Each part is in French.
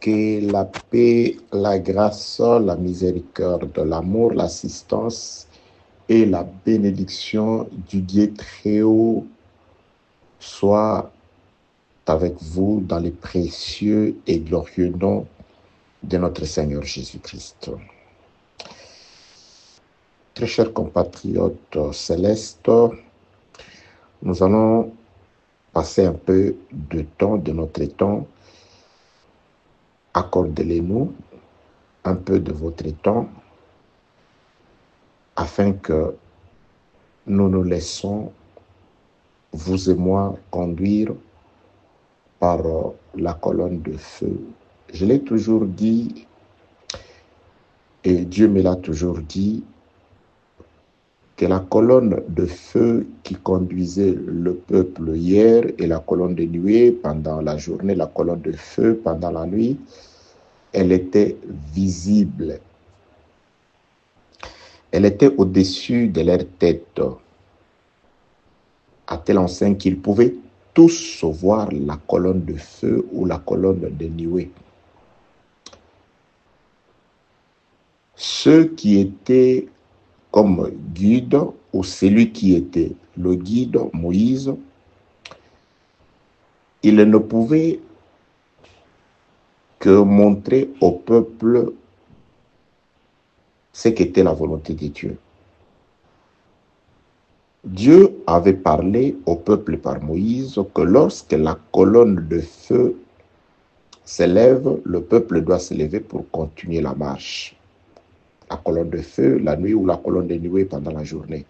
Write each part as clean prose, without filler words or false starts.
Que la paix, la grâce, la miséricorde, l'amour, l'assistance et la bénédiction du Dieu très haut soient avec vous dans les précieux et glorieux noms de notre Seigneur Jésus-Christ. Très chers compatriotes célestes, nous allons passer un peu de temps, de notre temps. Accordez-les-nous un peu de votre temps afin que nous nous laissons, vous et moi, conduire par la colonne de feu. Je l'ai toujours dit, et Dieu me l'a toujours dit, que la colonne de feu qui conduisait le peuple hier et la colonne de nuée pendant la journée, la colonne de feu pendant la nuit, elle était visible. Elle était au-dessus de leur tête, à tel enseigne qu'ils pouvaient tous voir la colonne de feu ou la colonne de nuée. Ceux qui étaient comme guide, ou celui qui était le guide, Moïse, il ne pouvait que montrer au peuple ce qu'était la volonté de Dieu. Dieu avait parlé au peuple par Moïse que lorsque la colonne de feu s'élève, le peuple doit se lever pour continuer la marche. La colonne de feu, la nuit, ou la colonne de nuée pendant la journée.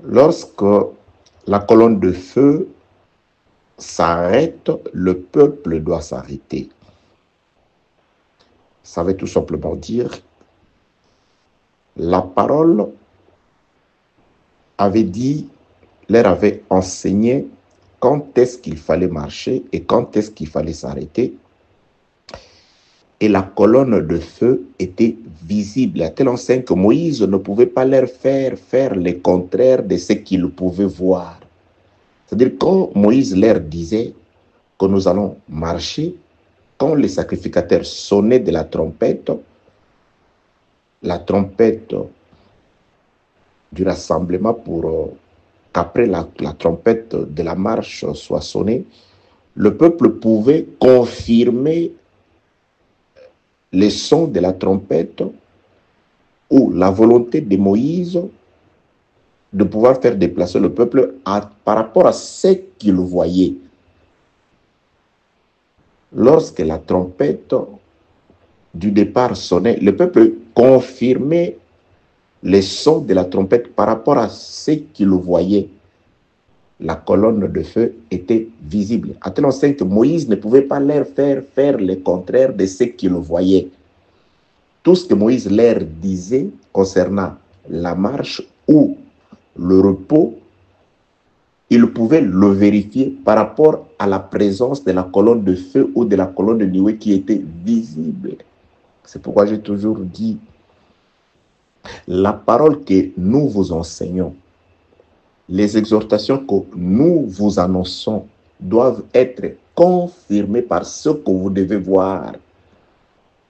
Lorsque la colonne de feu s'arrête, le peuple doit s'arrêter. Ça veut tout simplement dire la parole avait dit, leur avait enseigné quand est-ce qu'il fallait marcher et quand est-ce qu'il fallait s'arrêter. Et la colonne de feu était visible, à tel enseigne que Moïse ne pouvait pas leur faire le contraire de ce qu'ils pouvaient voir. C'est-à-dire quand Moïse leur disait que nous allons marcher, quand les sacrificateurs sonnaient de la trompette du rassemblement pour qu'après la trompette de la marche soit sonnée, le peuple pouvait confirmer les sons de la trompette ou la volonté de Moïse de pouvoir faire déplacer le peuple par rapport à ce qu'il voyait. Lorsque la trompette du départ sonnait, le peuple confirmait les sons de la trompette par rapport à ce qu'il voyait. La colonne de feu était visible. À tel enseigne que Moïse ne pouvait pas leur faire le contraire de ce qu'il voyait. Tout ce que Moïse leur disait concernant la marche ou le repos, ils pouvaient le vérifier par rapport à la présence de la colonne de feu ou de la colonne de nuée qui était visible. C'est pourquoi j'ai toujours dit, la parole que nous vous enseignons, les exhortations que nous vous annonçons doivent être confirmées par ce que vous devez voir.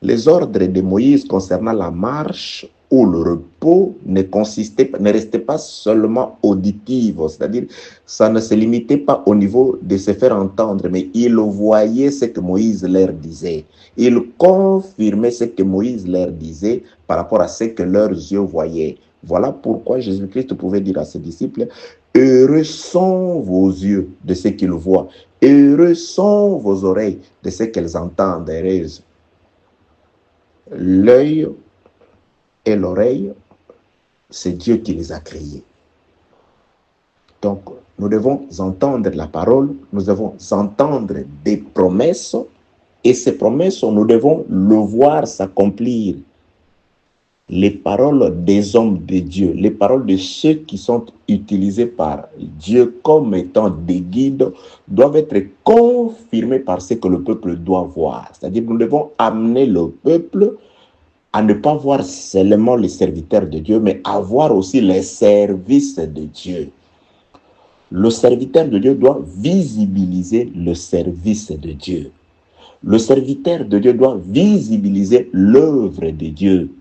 Les ordres de Moïse concernant la marche ou le repos ne restaient pas seulement auditifs, c'est-à-dire ça ne se limitait pas au niveau de se faire entendre, mais ils voyaient ce que Moïse leur disait. Ils confirmaient ce que Moïse leur disait par rapport à ce que leurs yeux voyaient. Voilà pourquoi Jésus-Christ pouvait dire à ses disciples, « Heureux sont vos yeux de ce qu'ils voient, heureux sont vos oreilles de ce qu'elles entendent. » Heureuses. L'œil et l'oreille, c'est Dieu qui les a créés. Donc, nous devons entendre la parole, nous devons entendre des promesses, et ces promesses, nous devons le voir s'accomplir. Les paroles des hommes de Dieu, les paroles de ceux qui sont utilisés par Dieu comme étant des guides, doivent être confirmées par ce que le peuple doit voir. C'est-à-dire que nous devons amener le peuple à ne pas voir seulement les serviteurs de Dieu, mais à voir aussi les services de Dieu. Le serviteur de Dieu doit visibiliser le service de Dieu. Le serviteur de Dieu doit visibiliser l'œuvre de Dieu.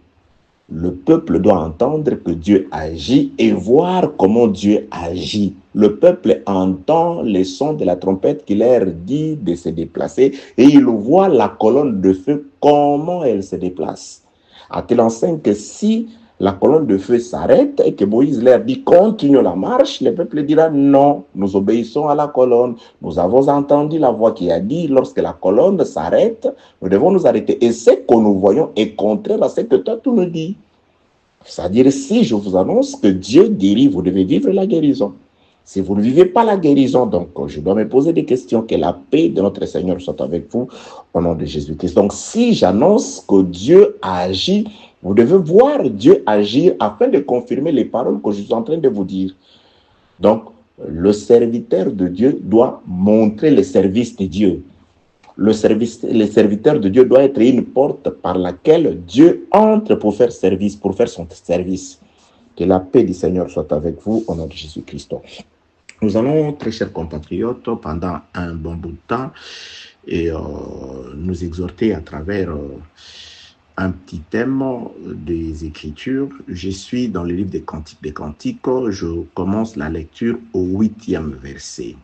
Le peuple doit entendre que Dieu agit et voir comment Dieu agit. Le peuple entend les sons de la trompette qui leur dit de se déplacer et il voit la colonne de feu, comment elle se déplace. A-t-il enseigne que si la colonne de feu s'arrête et que Moïse leur dit continue la marche, le peuple dira non, nous obéissons à la colonne. Nous avons entendu la voix qui a dit lorsque la colonne s'arrête, nous devons nous arrêter. Et ce que nous voyons est contraire à ce que toi tu nous dis. C'est-à-dire, si je vous annonce que Dieu guérit, vous devez vivre la guérison. Si vous ne vivez pas la guérison, donc je dois me poser des questions. Que la paix de notre Seigneur soit avec vous au nom de Jésus-Christ. Donc, si j'annonce que Dieu agit, vous devez voir Dieu agir afin de confirmer les paroles que je suis en train de vous dire. Donc, le serviteur de Dieu doit montrer le service de Dieu. Le serviteur de Dieu doit être une porte par laquelle Dieu entre pour faire service, pour faire son service. Que la paix du Seigneur soit avec vous au nom de Jésus-Christ. Nous allons, très chers compatriotes, pendant un bon bout de temps, et nous exhorter à travers un petit thème des Écritures. Je suis dans le livre des Cantiques. Je commence la lecture au 8e verset.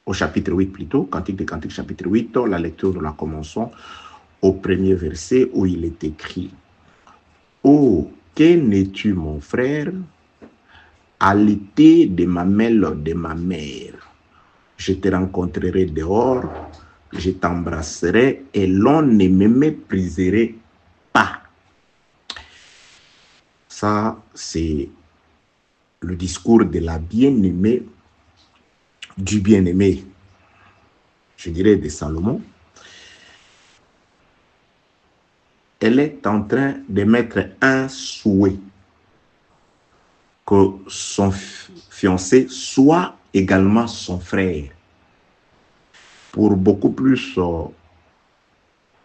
Au chapitre 8 plutôt, Cantique des Cantiques, chapitre 8, la lecture, nous la commençons au premier verset où il est écrit « Oh, que n'es-tu mon frère, à l'été des mamelles de ma mère. Je te rencontrerai dehors, je t'embrasserai et l'on ne me mépriserait pas. » Ça, c'est le discours de la bien-aimée, du bien-aimé, je dirais de Salomon. Elle est en train de mettre un souhait que son fiancé soit également son frère. Pour beaucoup plus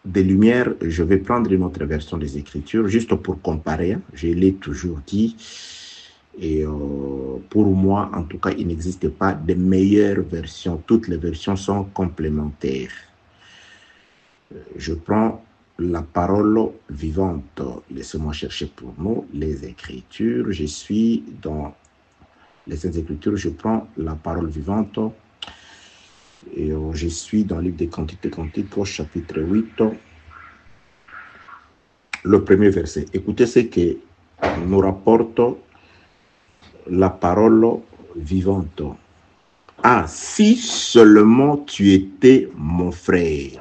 de lumière, je vais prendre une autre version des Écritures, juste pour comparer. Je l'ai toujours dit. Et pour moi, en tout cas, il n'existe pas de meilleure version. Toutes les versions sont complémentaires. Je prends la parole vivante. Laissez-moi chercher pour nous les Écritures. Je suis dans les Saintes Écritures. Je prends la parole vivante. Et je suis dans le livre des Cantiques, au chapitre 8. Le premier verset. Écoutez ce que nous rapporte la parole vivante. Ah, si seulement tu étais mon frère,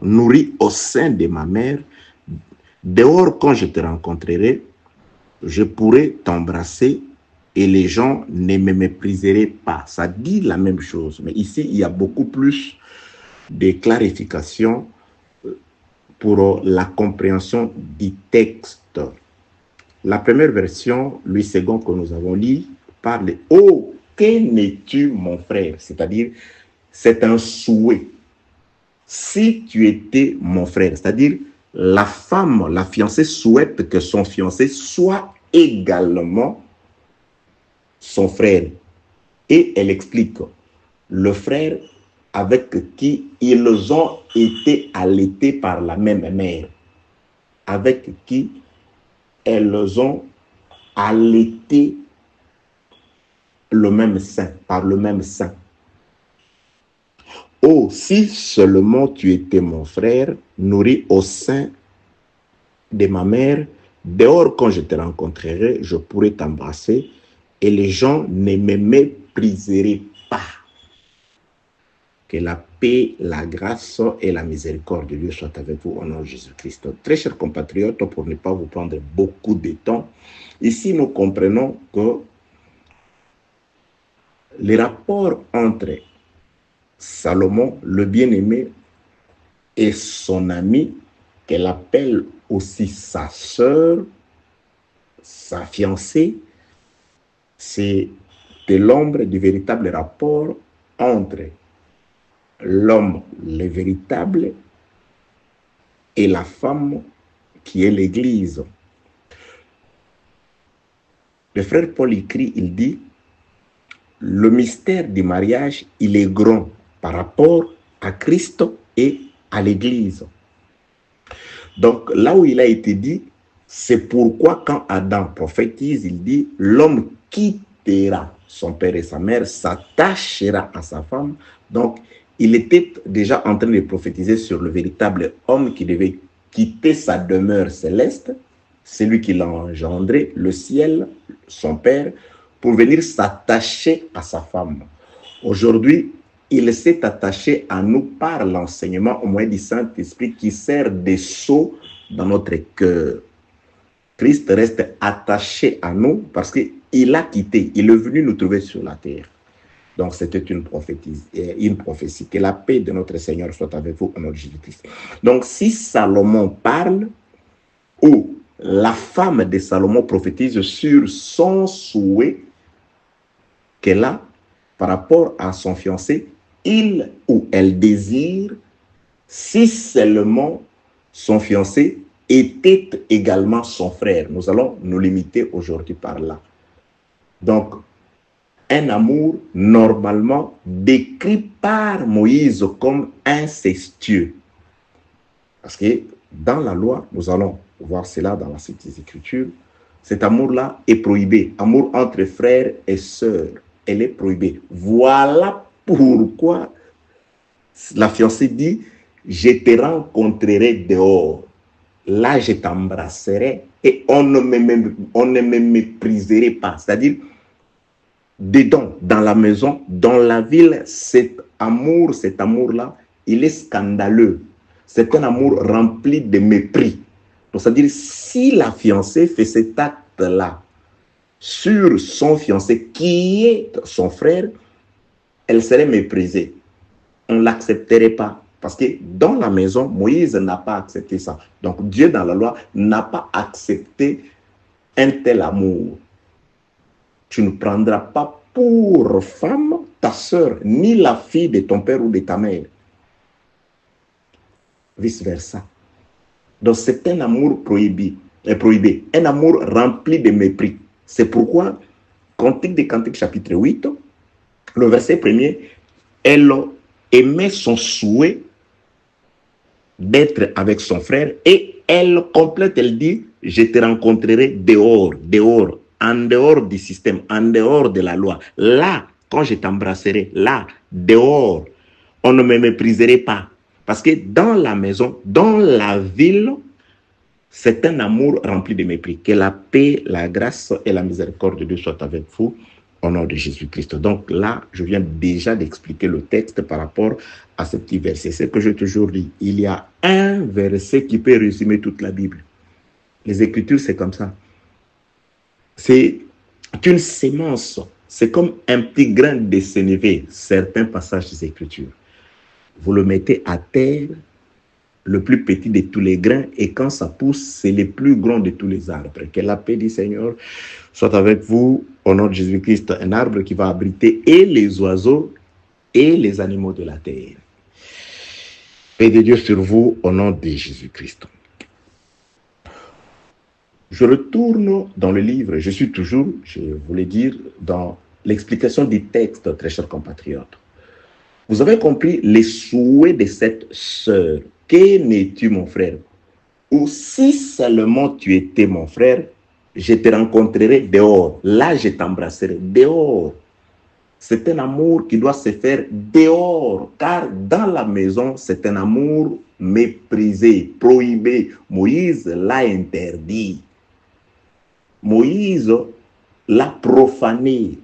nourri au sein de ma mère, dehors quand je te rencontrerai, je pourrais t'embrasser et les gens ne me mépriseraient pas. Ça dit la même chose, mais ici, il y a beaucoup plus de clarification pour la compréhension du texte. La première version, Louis II, que nous avons lu, parle « Oh, que n'es-tu mon frère ?» C'est-à-dire, c'est un souhait. Si tu étais mon frère, c'est-à-dire, la femme, la fiancée souhaite que son fiancé soit également son frère. Et elle explique, le frère avec qui ils ont été allaités par la même mère, avec qui elles ont allaité le même sein, par le même sein. Oh, si seulement tu étais mon frère, nourri au sein de ma mère, dehors quand je te rencontrerai, je pourrais t'embrasser et les gens ne me mépriseraient pas. Que la paix, la grâce et la miséricorde de Dieu soient avec vous au nom de Jésus-Christ. Très chers compatriotes, pour ne pas vous prendre beaucoup de temps, ici nous comprenons que les rapports entre Salomon, le bien-aimé, et son ami, qu'elle appelle aussi sa sœur, sa fiancée, c'est de l'ombre du véritable rapport entre l'homme, le véritable, et la femme qui est l'Église. Le frère Paul écrit, il dit, le mystère du mariage, il est grand par rapport à Christ et à l'Église. Donc, là où il a été dit, c'est pourquoi quand Adam prophétise, il dit, l'homme quittera son père et sa mère, s'attachera à sa femme. Donc, il était déjà en train de prophétiser sur le véritable homme qui devait quitter sa demeure céleste, celui qui l'a engendré, le ciel, son père, pour venir s'attacher à sa femme. Aujourd'hui, il s'est attaché à nous par l'enseignement au moyen du Saint-Esprit qui sert de sceau dans notre cœur. Christ reste attaché à nous parce qu'il a quitté, il est venu nous trouver sur la terre. Donc c'était une prophétie. Que la paix de notre Seigneur soit avec vous au nom de Jésus-Christ. Donc si Salomon parle, ou la femme de Salomon prophétise sur son souhait qu'elle a par rapport à son fiancé, il ou elle désire, si seulement son fiancé était également son frère. Nous allons nous limiter aujourd'hui par là. Donc, un amour normalement décrit par Moïse comme incestueux. Parce que dans la loi, nous allons voir cela dans la Sainte Écriture, cet amour-là est prohibé. Amour entre frères et sœurs, elle est prohibée. Voilà pourquoi la fiancée dit, je te rencontrerai dehors. Là, je t'embrasserai et on ne me mépriserait pas. C'est-à-dire, dedans, dans la maison, dans la ville, cet amour-là, il est scandaleux. C'est un amour rempli de mépris. Donc, c'est-à-dire, si la fiancée fait cet acte-là sur son fiancé, qui est son frère, elle serait méprisée. On ne l'accepterait pas. Parce que dans la maison, Moïse n'a pas accepté ça. Donc, Dieu, dans la loi, n'a pas accepté un tel amour. Tu ne prendras pas pour femme ta sœur, ni la fille de ton père ou de ta mère. Vice-versa. Donc, c'est un amour prohibé, un amour rempli de mépris. C'est pourquoi, Cantique des Cantiques, chapitre 8, le verset 1er, elle aimait son souhait d'être avec son frère et elle complète, elle dit, je te rencontrerai dehors, en dehors du système, en dehors de la loi. Là, quand je t'embrasserai, là, dehors, on ne me mépriserait pas. Parce que dans la maison, dans la ville, c'est un amour rempli de mépris. Que la paix, la grâce et la miséricorde de Dieu soient avec vous au nom de Jésus-Christ. Donc là, je viens déjà d'expliquer le texte par rapport à ce petit verset. C'est que j'ai toujours dit, il y a un verset qui peut résumer toute la Bible. Les Écritures, c'est comme ça. C'est une sémence. C'est comme un petit grain de sénévé, certains passages des Écritures. Vous le mettez à terre, le plus petit de tous les grains, et quand ça pousse, c'est le plus grand de tous les arbres. Que la paix du Seigneur soit avec vous au nom de Jésus-Christ, un arbre qui va abriter et les oiseaux et les animaux de la terre. Paix de Dieu sur vous au nom de Jésus-Christ. Je retourne dans le livre, je suis toujours, je voulais dire, dans l'explication du texte, très chers compatriotes. Vous avez compris les souhaits de cette sœur. Que n'es-tu mon frère? Ou si seulement tu étais mon frère, je te rencontrerai dehors. Là, je t'embrasserai dehors. C'est un amour qui doit se faire dehors. Car dans la maison, c'est un amour méprisé, prohibé. Moïse l'a interdit. Moïse l'a profané.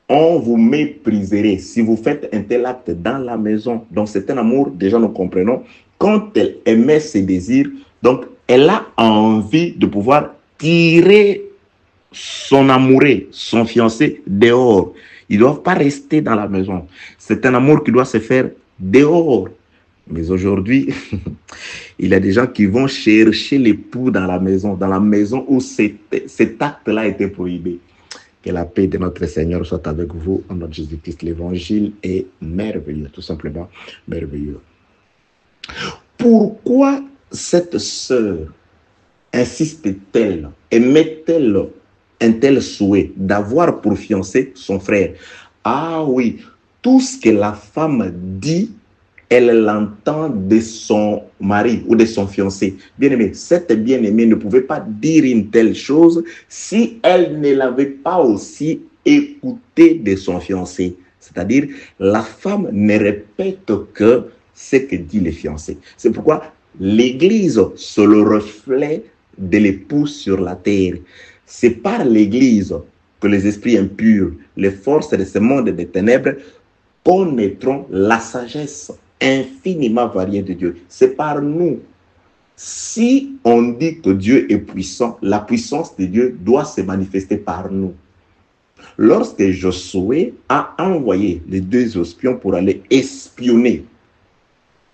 On vous mépriserait si vous faites un tel acte dans la maison. Donc c'est un amour, déjà nous comprenons. Quand elle aimait ses désirs, donc elle a envie de pouvoir tirer son amoureux, son fiancé dehors. Ils ne doivent pas rester dans la maison. C'est un amour qui doit se faire dehors. Mais aujourd'hui, il y a des gens qui vont chercher l'époux dans la maison où cet acte-là a été prohibé. Que la paix de notre Seigneur soit avec vous en nom de Jésus-Christ. L'évangile est merveilleux, tout simplement merveilleux. Pourquoi cette sœur insiste-t-elle et met-elle un tel souhait d'avoir pour fiancé son frère? Ah oui, tout ce que la femme dit elle l'entend de son mari ou de son fiancé. Bien-aimé, cette bien-aimée ne pouvait pas dire une telle chose si elle ne l'avait pas aussi écouté de son fiancé. C'est-à-dire, la femme ne répète que ce que dit le fiancé. C'est pourquoi l'Église, c'est le reflet de l'époux sur la terre. C'est par l'Église que les esprits impurs, les forces de ce monde des ténèbres connaîtront la sagesse infiniment variée de Dieu. C'est par nous. Si on dit que Dieu est puissant, la puissance de Dieu doit se manifester par nous. Lorsque Josué a envoyé les 2 espions pour aller espionner,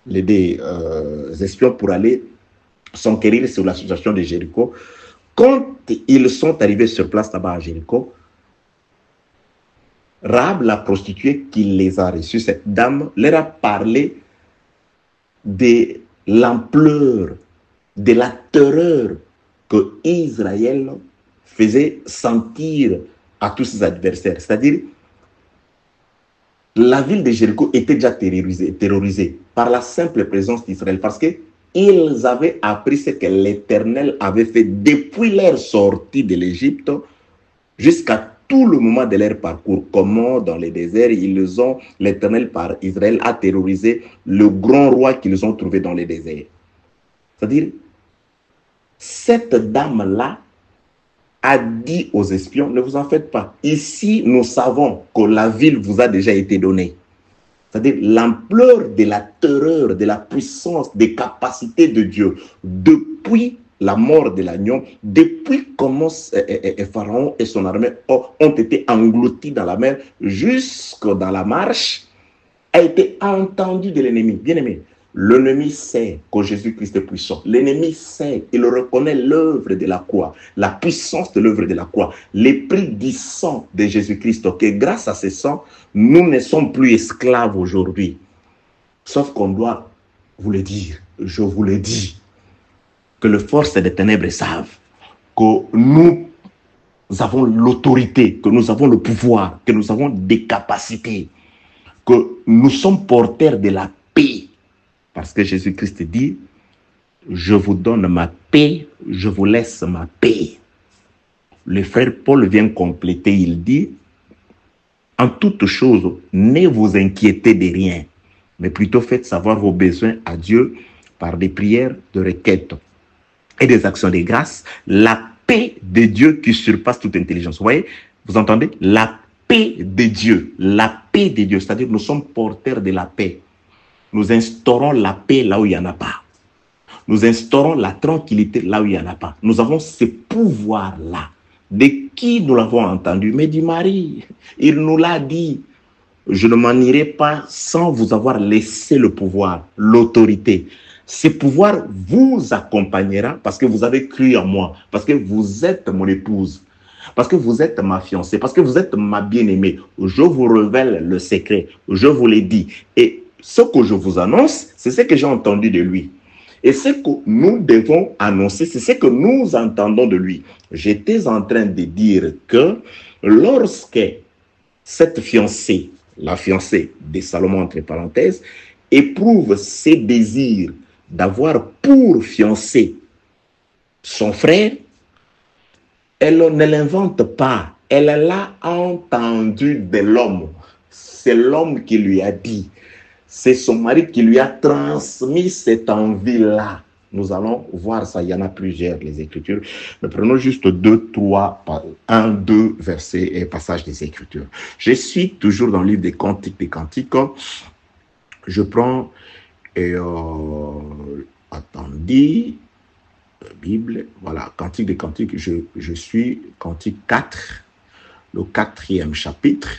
les 2 espions pour aller s'enquérir sur la situation de Jéricho, quand ils sont arrivés sur place là-bas à Jéricho, Rahab, la prostituée qui les a reçus, cette dame, leur a parlé de l'ampleur, de la terreur que Israël faisait sentir à tous ses adversaires. C'est-à-dire, la ville de Jéricho était déjà terrorisée par la simple présence d'Israël, parce qu'ils avaient appris ce que l'Éternel avait fait depuis leur sortie de l'Égypte jusqu'à tout le moment de leur parcours. Comment dans les déserts, l'Éternel par Israël a terrorisé le grand roi qu'ils ont trouvé dans les déserts. C'est-à-dire, cette dame-là a dit aux espions, ne vous en faites pas. Ici, nous savons que la ville vous a déjà été donnée. C'est-à-dire l'ampleur de la terreur, de la puissance, des capacités de Dieu depuis la mort de l'agneau, depuis comment Pharaon et son armée ont été engloutis dans la mer jusque dans la marche, a été entendu de l'ennemi. Bien-aimé, l'ennemi sait que Jésus-Christ est puissant. L'ennemi sait, il reconnaît l'œuvre de la croix, la puissance de l'œuvre de la croix, les prix du sang de Jésus-Christ, que grâce à ce sang, nous ne sommes plus esclaves aujourd'hui. Sauf qu'on doit vous le dire, je vous le dis, que les forces des ténèbres savent que nous avons l'autorité, que nous avons le pouvoir, que nous avons des capacités, que nous sommes porteurs de la paix. Parce que Jésus-Christ dit, je vous donne ma paix, je vous laisse ma paix. Le frère Paul vient compléter, il dit, en toute chose, ne vous inquiétez de rien, mais plutôt faites savoir vos besoins à Dieu par des prières de requête et des actions de grâce, la paix de Dieu qui surpasse toute intelligence. Vous voyez, vous entendez? La paix de Dieu, c'est-à-dire nous sommes porteurs de la paix. Nous instaurons la paix là où il n'y en a pas. Nous instaurons la tranquillité là où il n'y en a pas. Nous avons ce pouvoir-là. De qui nous l'avons entendu? Mais du mari. Il nous l'a dit. Je ne m'en irai pas sans vous avoir laissé le pouvoir, l'autorité. Ce pouvoir vous accompagnera parce que vous avez cru en moi, parce que vous êtes mon épouse, parce que vous êtes ma fiancée, parce que vous êtes ma bien-aimée. Je vous révèle le secret, je vous l'ai dit. Et ce que je vous annonce, c'est ce que j'ai entendu de lui. Et ce que nous devons annoncer, c'est ce que nous entendons de lui. J'étais en train de dire que lorsque cette fiancée, la fiancée de Salomon entre parenthèses, éprouve ses désirs d'avoir pour fiancé son frère, elle ne l'invente pas. Elle l'a entendu de l'homme. C'est l'homme qui lui a dit. C'est son mari qui lui a transmis cette envie-là. Nous allons voir ça. Il y en a plusieurs, les Écritures. Mais prenons juste 2 versets et passages des Écritures. Je suis toujours dans le livre des Cantiques des Cantiques. Je prends attendez, Bible, voilà, Cantique des Cantiques, je suis Cantique 4, le 4e chapitre.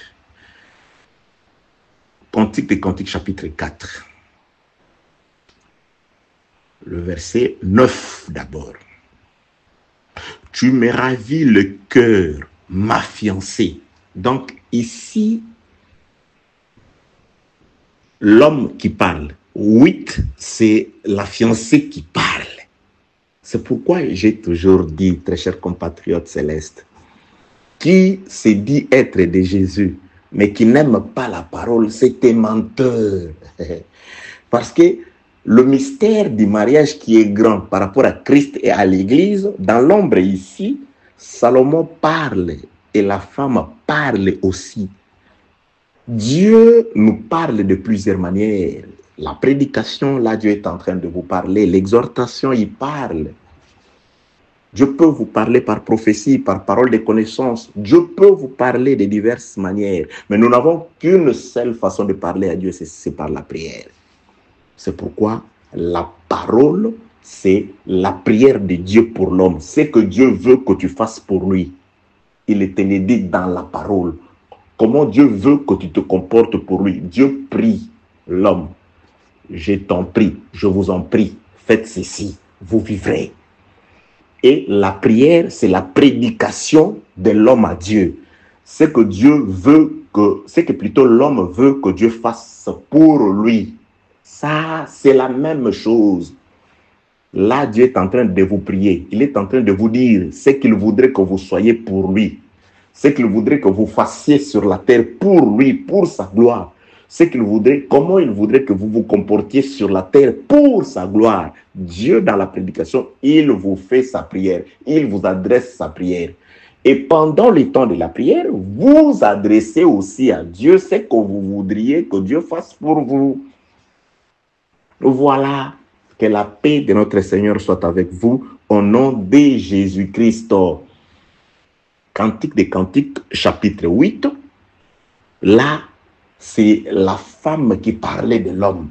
Cantique des Cantiques, chapitre 4. Le verset 9 d'abord. Tu me ravis le cœur, ma fiancée. Donc ici, l'homme qui parle. 8, c'est la fiancée qui parle. C'est pourquoi j'ai toujours dit, très chers compatriotes célestes, qui se dit être de Jésus, mais qui n'aime pas la parole, c'est un menteur. Parce que le mystère du mariage qui est grand par rapport à Christ et à l'Église, dans l'ombre ici, Salomon parle et la femme parle aussi. Dieu nous parle de plusieurs manières. La prédication, là, Dieu est en train de vous parler. L'exhortation, il parle. Dieu peut vous parler par prophétie, par parole de connaissance. Dieu peut vous parler de diverses manières. Mais nous n'avons qu'une seule façon de parler à Dieu, c'est par la prière. C'est pourquoi la parole, c'est la prière de Dieu pour l'homme. C'est que Dieu veut que tu fasses pour lui. Il te le dit dans la parole. Comment Dieu veut que tu te comportes pour lui. Dieu prie l'homme. Je t'en prie, je vous en prie, faites ceci, vous vivrez. Et la prière, c'est la prédication de l'homme à Dieu. C'est que Dieu veut que, c'est que plutôt l'homme veut que Dieu fasse pour lui. Ça, c'est la même chose. Là, Dieu est en train de vous prier. Il est en train de vous dire ce qu'il voudrait que vous soyez pour lui. Ce qu'il voudrait que vous fassiez sur la terre pour lui, pour sa gloire. Ce qu'il voudrait, comment il voudrait que vous vous comportiez sur la terre pour sa gloire. Dieu, dans la prédication, il vous fait sa prière. Il vous adresse sa prière. Et pendant le temps de la prière, vous adressez aussi à Dieu ce que vous voudriez que Dieu fasse pour vous. Voilà. Que la paix de notre Seigneur soit avec vous au nom de Jésus-Christ. Cantique des Cantiques, chapitre 8. Là, c'est la femme qui parlait de l'homme.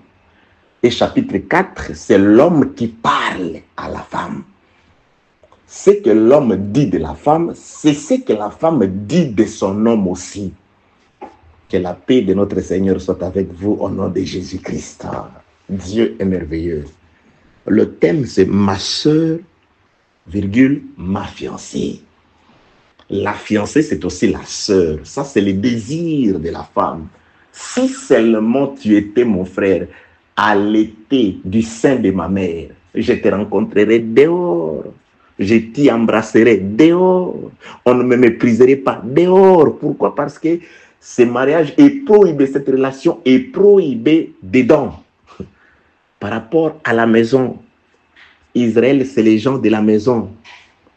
Et chapitre 4, c'est l'homme qui parle à la femme. Ce que l'homme dit de la femme, c'est ce que la femme dit de son homme aussi. Que la paix de notre Seigneur soit avec vous au nom de Jésus-Christ. Dieu est merveilleux. Le thème, c'est ma sœur, virgule, ma fiancée. La fiancée, c'est aussi la sœur. Ça, c'est le désir de la femme. Si seulement tu étais mon frère à l'été du sein de ma mère, je te rencontrerai dehors. Je t'y embrasserai dehors. On ne me mépriserait pas dehors. Pourquoi? Parce que ce mariage est prohibé, cette relation est prohibée dedans. Par rapport à la maison, Israël, c'est les gens de la maison.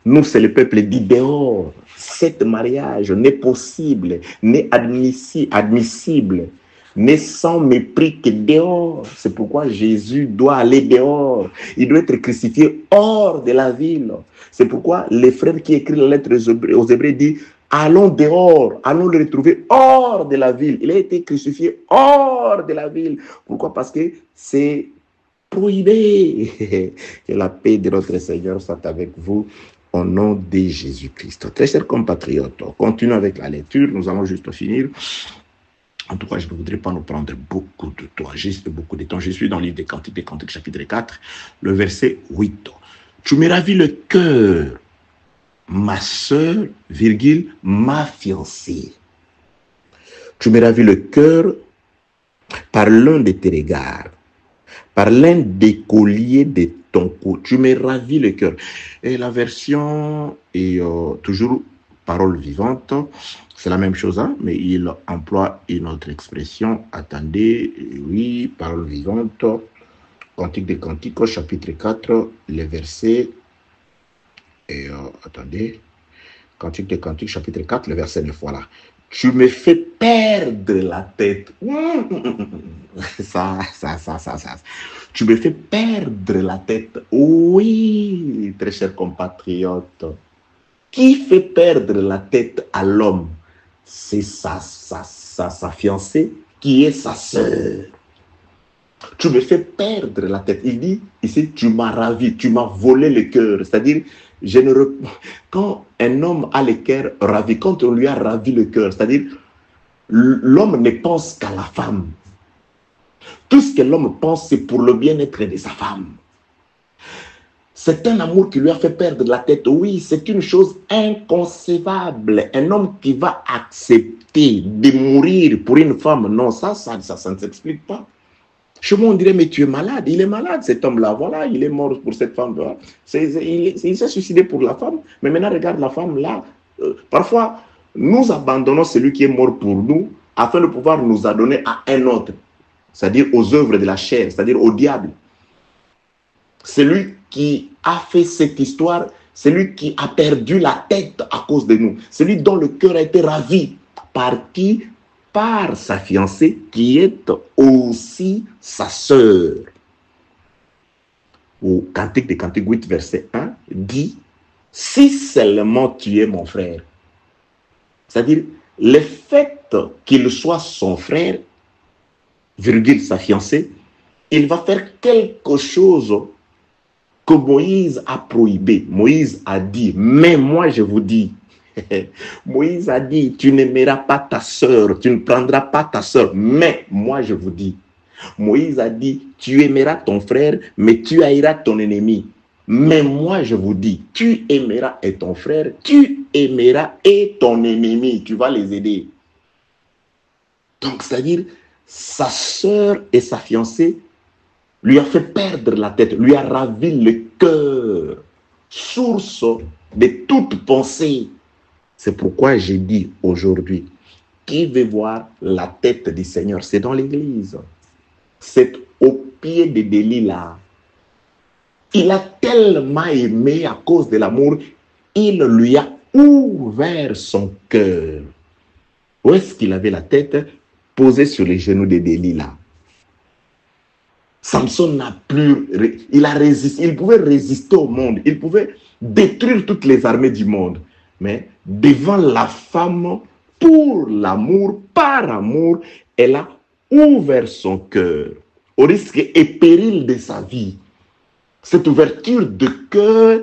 Nous, c'est le peuple dit dehors. Cet mariage n'est possible, n'est admissible, n'est sans mépris que dehors. C'est pourquoi Jésus doit aller dehors. Il doit être crucifié hors de la ville. C'est pourquoi les frères qui écrivent la lettre aux Hébreux disent allons dehors, allons le retrouver hors de la ville. Il a été crucifié hors de la ville. Pourquoi? Parce que c'est prohibé. Que la paix de notre Seigneur soit avec vous au nom de Jésus-Christ. Très chers compatriotes, continuons avec la lecture. Nous allons juste finir. En tout cas, je ne voudrais pas nous prendre beaucoup de temps. Je suis dans le livre des Cantiques, chapitre 4, le verset 8. Tu me ravis le cœur, ma sœur, virgule, ma fiancée. Tu me ravis le cœur par l'un de tes regards, par l'un des colliers de ton cou. Tu me ravis le cœur. Et la version est toujours parole vivante. C'est la même chose, hein, mais il emploie une autre expression. Attendez, oui, parole vivante. Cantique des Cantiques, chapitre 4, le verset. Et attendez. Cantique des Cantiques, chapitre 4, le verset 9. Voilà. Tu me fais perdre la tête. Ça. Tu me fais perdre la tête. Oui, très chers compatriotes. Qui fait perdre la tête à l'homme? C'est sa fiancée qui est sa sœur. Tu me fais perdre la tête. Il dit ici, tu m'as ravi, tu m'as volé le cœur. C'est-à-dire, quand un homme a le cœur ravi, quand on lui a ravi le cœur, c'est-à-dire, l'homme ne pense qu'à la femme. Tout ce que l'homme pense, c'est pour le bien-être de sa femme. C'est un amour qui lui a fait perdre la tête. Oui, c'est une chose inconcevable. Un homme qui va accepter de mourir pour une femme, non, ça ne s'explique pas. Chez moi, on dirait, mais tu es malade. Il est malade, cet homme-là. Voilà, il est mort pour cette femme. Il s'est suicidé pour la femme. Mais maintenant, regarde la femme là. Parfois, nous abandonnons celui qui est mort pour nous afin de pouvoir nous adonner à un autre. c'est-à-dire aux œuvres de la chair, c'est-à-dire au diable. C'est lui qui a fait cette histoire, c'est lui qui a perdu la tête à cause de nous. C'est lui dont le cœur a été ravi. Par qui? Par sa fiancée qui est aussi sa sœur. Au Cantique des Cantiques 8, verset 1, dit « Si seulement tu es mon frère ». C'est-à-dire, le fait qu'il soit son frère, virgule, sa fiancée, il va faire quelque chose que Moïse a prohibé. Moïse a dit, mais moi je vous dis, Moïse a dit, tu n'aimeras pas ta sœur, tu ne prendras pas ta sœur, mais moi je vous dis. Moïse a dit, tu aimeras ton frère, mais tu haïras ton ennemi. Mais moi je vous dis, tu aimeras et ton frère, tu aimeras et ton ennemi, tu vas les aider. Donc c'est-à-dire, sa sœur et sa fiancée lui a fait perdre la tête, lui a ravi le cœur, source de toute pensée. C'est pourquoi j'ai dit aujourd'hui, qui veut voir la tête du Seigneur? C'est dans l'église. C'est au pied de Delilah. Il a tellement aimé à cause de l'amour, il lui a ouvert son cœur. Où est-ce qu'il avait la tête? Posée sur les genoux de Delilah. Samson n'a plus, il a résisté, il pouvait résister au monde, il pouvait détruire toutes les armées du monde. Mais devant la femme, pour l'amour, par amour, elle a ouvert son cœur au risque et péril de sa vie. Cette ouverture de cœur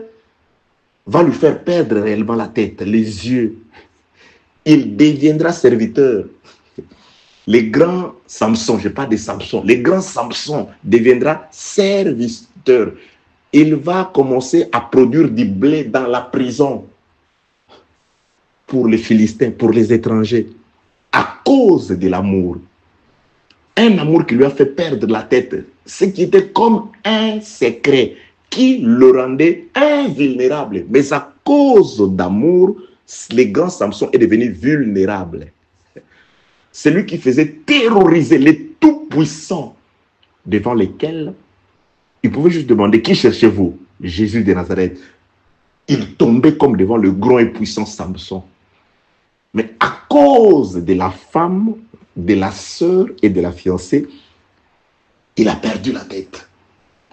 va lui faire perdre réellement la tête, les yeux. Il deviendra serviteur. Les grands Samson, je parle de Samson, les grands Samson deviendra serviteur. Il va commencer à produire du blé dans la prison pour les Philistins, pour les étrangers, à cause de l'amour. Un amour qui lui a fait perdre la tête, ce qui était comme un secret, qui le rendait invulnérable. Mais à cause d'amour, le grand Samson est devenu vulnérable. Celui qui faisait terroriser les tout-puissants devant lesquels il pouvait juste demander, qui cherchez-vous? Jésus de Nazareth. Il tombait comme devant le grand et puissant Samson. Mais à cause de la femme, de la sœur et de la fiancée, il a perdu la tête.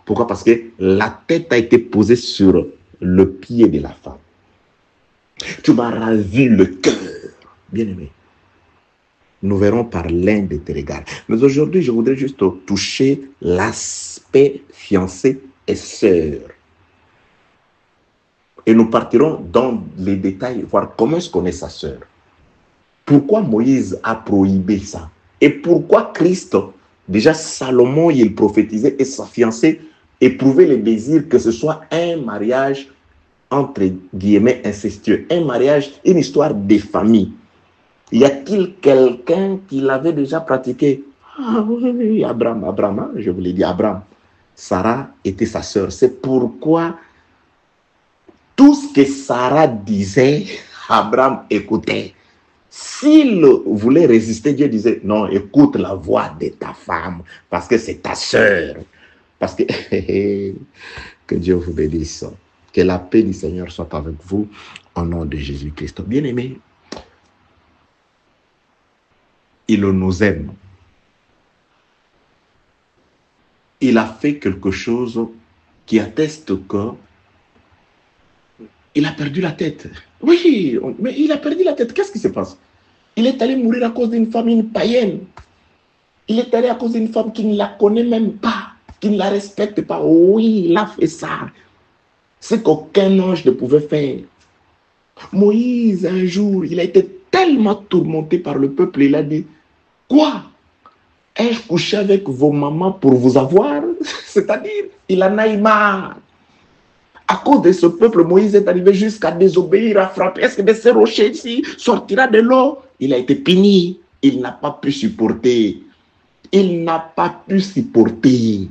Pourquoi? Parce que la tête a été posée sur le pied de la femme. Tu m'as ravi le cœur, bien-aimé. Nous verrons par l'un de tes regards. Mais aujourd'hui, je voudrais juste toucher l'aspect fiancé et sœur. Et nous partirons dans les détails, voir comment est-ce qu'on est sa sœur. Pourquoi Moïse a prohibé ça? Et pourquoi Christ, déjà Salomon, il prophétisait et sa fiancée éprouvait le désir que ce soit un mariage entre guillemets incestueux, un mariage, une histoire de famille. Y a-t-il quelqu'un qui l'avait déjà pratiqué? Ah oui, Abraham, hein, je vous l'ai dit, Abraham. Sarah était sa sœur. C'est pourquoi tout ce que Sarah disait, Abraham écoutait. S'il voulait résister, Dieu disait, non, écoute la voix de ta femme, parce que c'est ta sœur. Parce que, que Dieu vous bénisse. Que la paix du Seigneur soit avec vous, au nom de Jésus-Christ. Bien-aimés, il nous aime. Il a fait quelque chose qui atteste que il a perdu la tête. Oui, mais il a perdu la tête. Qu'est-ce qui se passe? Il est allé mourir à cause d'une femme, une païenne. Il est allé à cause d'une femme qui ne la connaît même pas, qui ne la respecte pas. Oui, il a fait ça. C'est qu'aucun ange ne pouvait faire. Moïse, un jour, il a été tellement tourmenté par le peuple, il a dit, quoi? Ai-je couché avec vos mamans pour vous avoir? C'est-à-dire, il en a eu marre. À cause de ce peuple, Moïse est arrivé jusqu'à désobéir, à frapper. Est-ce que de ces rochers ici sortira de l'eau? Il a été puni. Il n'a pas pu supporter. Il n'a pas pu supporter.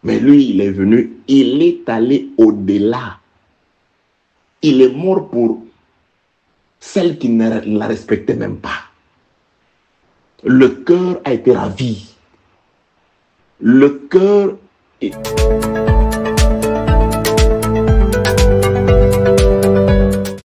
Mais lui, il est venu, il est allé au-delà. Il est mort pour celle qui ne la respectait même pas. Le cœur a été ravi. le cœur est...